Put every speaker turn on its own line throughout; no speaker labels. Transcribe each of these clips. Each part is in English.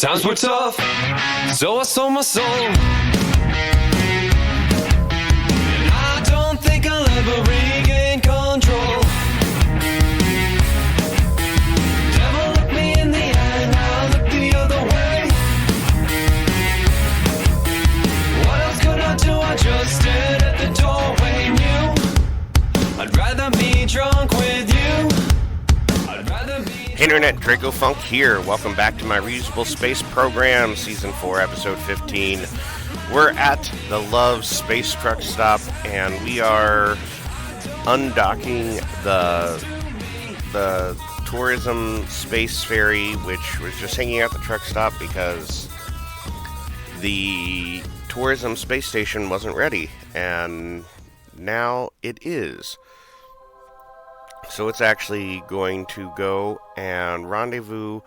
Times were tough, so I sold my soul. And I don't think I'll ever regain control. Devil looked me in the eye, and I looked the other way. What else could I do? I just stared at the doorway, knew I'd rather be drunk with you.
Hey Internet, Dracofunk here. Welcome back to my Reusable Space program, Season 4, Episode 15. We're at the Love Space Truck Stop, and we are undocking the tourism space ferry, which was just hanging out the truck stop because the tourism space station wasn't ready, and now it is. So it's actually going to go and rendezvous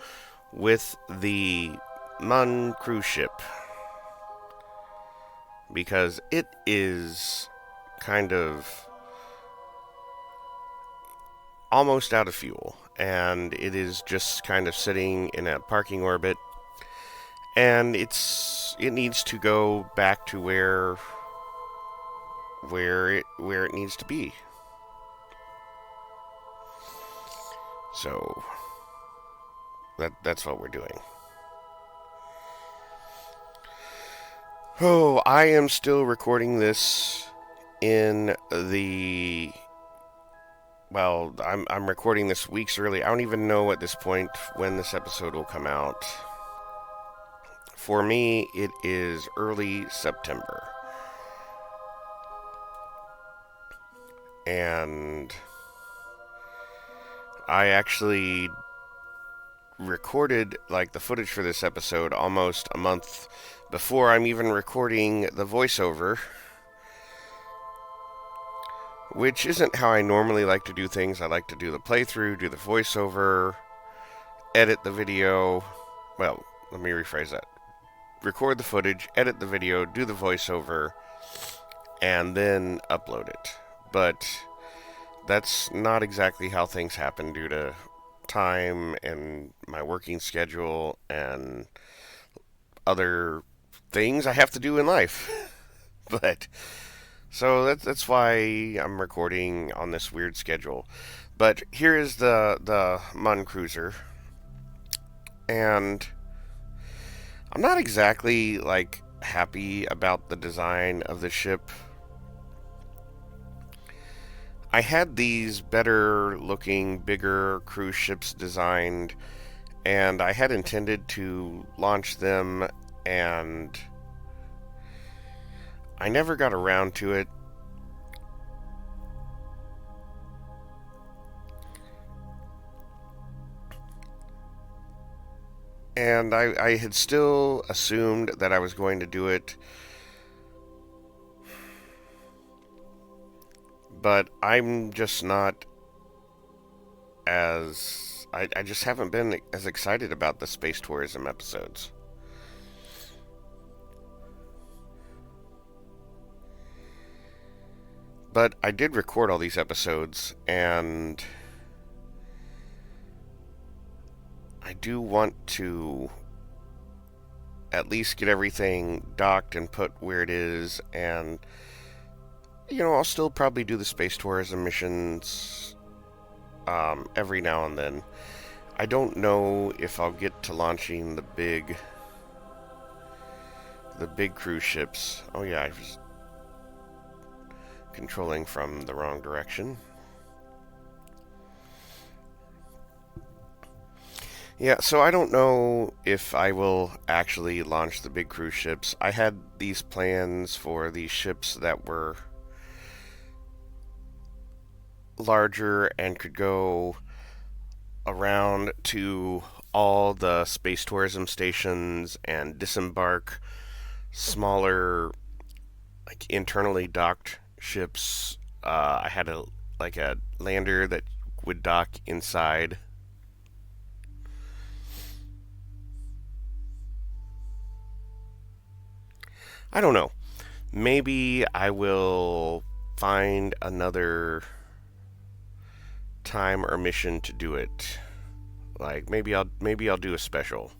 with the Mun cruise ship, because it is kind of almost out of fuel, and it is just kind of sitting in a parking orbit, and it needs to go back to where it needs to be. So, that's what we're doing. Oh, I am still recording this in the... Well, I'm recording this weeks early. I don't even know at this point when this episode will come out. For me, it is early September. And I actually recorded the footage for this episode almost a month before I'm even recording the voiceover, which isn't how I normally like to do things. I like to do the playthrough, do the voiceover, edit the video. Well, let me rephrase that. Record the footage, edit the video, do the voiceover, and then upload it. But that's not exactly how things happen due to time and my working schedule and other things I have to do in life. But so that's why I'm recording on this weird schedule. But here is the Mun Cruiser, and I'm not exactly happy about the design of the ship. I had these better looking, bigger cruise ships designed, and I had intended to launch them, and I never got around to it. And I had still assumed that I was going to do it, but I'm just not as... I just haven't been as excited about the space tourism episodes. But I did record all these episodes, and I do want to at least get everything docked and put where it is, and I'll still probably do the space tourism missions every now and then. I don't know if I'll get to launching the big cruise ships. Oh yeah, I was controlling from the wrong direction. Yeah, so I don't know if I will actually launch the big cruise ships. I had these plans for these ships that were larger and could go around to all the space tourism stations and disembark smaller, internally docked ships. I had a lander that would dock inside. I don't know. Maybe I will find another time or mission to do it. Maybe I'll do a special.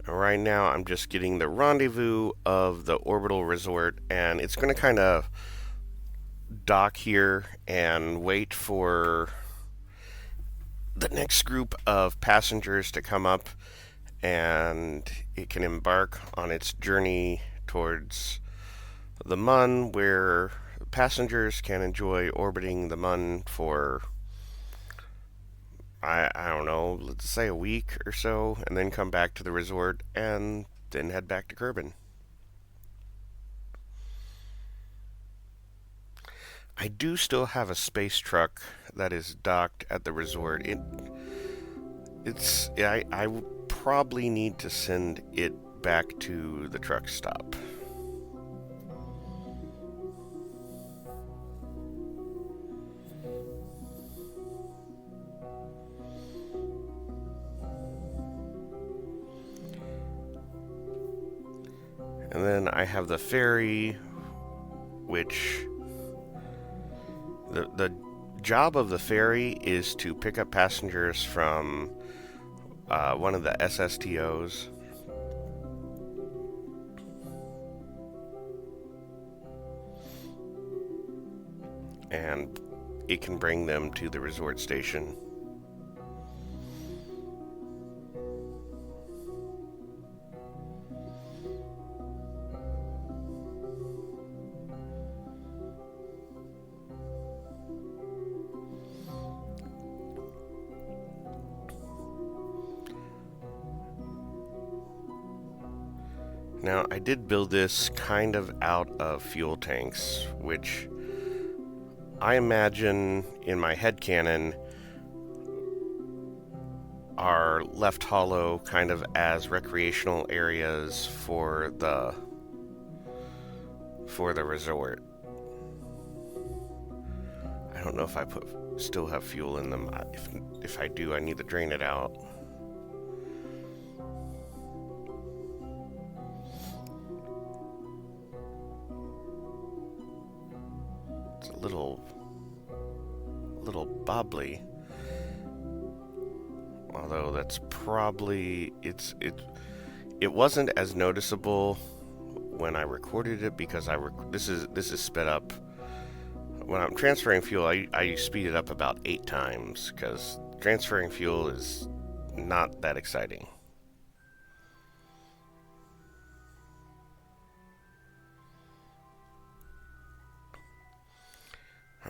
Right now, I'm just getting the rendezvous of the orbital resort, and it's going to kind of dock here and wait for the next group of passengers to come up, and it can embark on its journey towards the Mun, where passengers can enjoy orbiting the Mun for I don't know, let's say a week or so, and then come back to the resort and then head back to Kerbin. I do still have a space truck that is docked at the resort. I probably need to send it back to the truck stop. And then I have the ferry, which the job of the ferry is to pick up passengers from one of the SSTOs. And it can bring them to the resort station. Now, I did build this kind of out of fuel tanks, which I imagine in my headcanon are left hollow kind of as recreational areas for the resort. I don't know if I still have fuel in them. If I do, I need to drain it out. It's a little bobbly. Although that's probably it wasn't as noticeable when I recorded it because this is sped up. When I'm transferring fuel, I speed it up about 8 times because transferring fuel is not that exciting.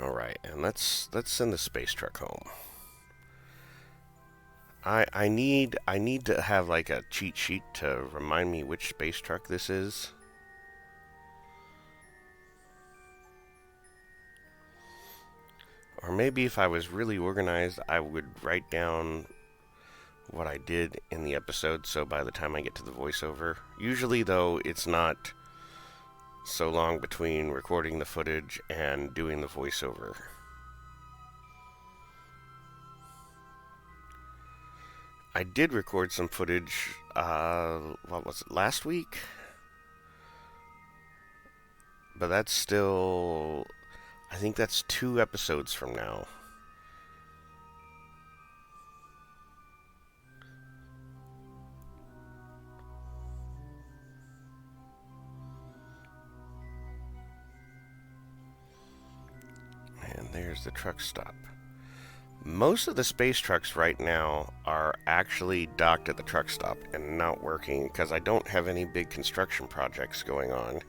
Alright, and let's send the space truck home. I need to have like a cheat sheet to remind me which space truck this is. Or maybe if I was really organized, I would write down what I did in the episode, so by the time I get to the voiceover. Usually, though, it's not so long between recording the footage and doing the voiceover. I did record some footage, what was it, last week? But that's still, I think that's 2 episodes from now. And there's the truck stop. Most of the space trucks right now are actually docked at the truck stop and not working because I don't have any big construction projects going on.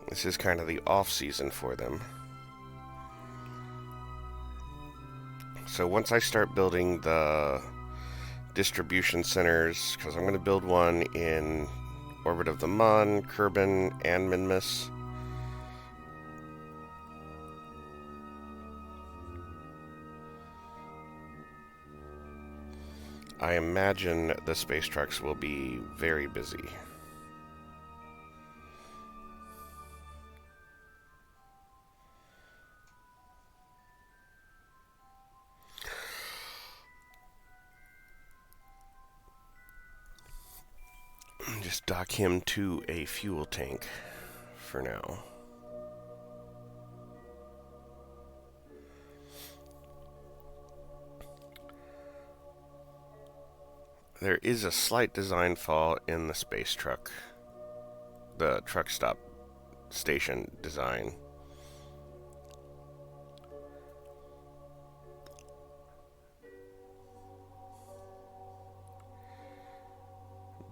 This is kind of the off season for them. So once I start building the distribution centers, because I'm going to build one in Orbit of the Mun, Kerbin, and Minmus. I imagine the space trucks will be very busy. Just dock him to a fuel tank for now. There is a slight design flaw in the space truck, the truck stop station design.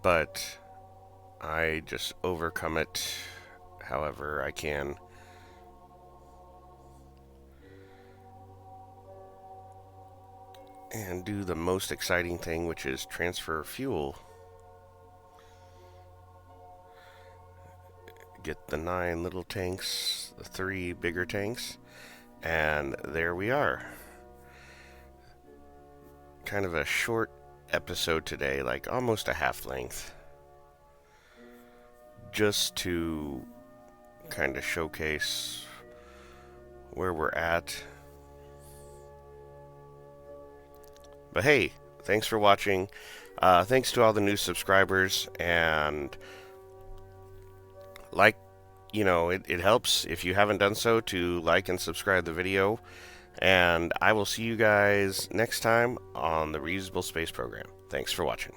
But I just overcome it however I can. And do the most exciting thing, which is transfer fuel. Get the 9 little tanks, the 3 bigger tanks, and there we are. Kind of a short episode today, like almost a half length, just to kind of showcase where we're at. But hey, thanks for watching. Thanks to all the new subscribers, and it helps if you haven't done so to like and subscribe the video. And I will see you guys next time on the Reusable Space Program. Thanks for watching.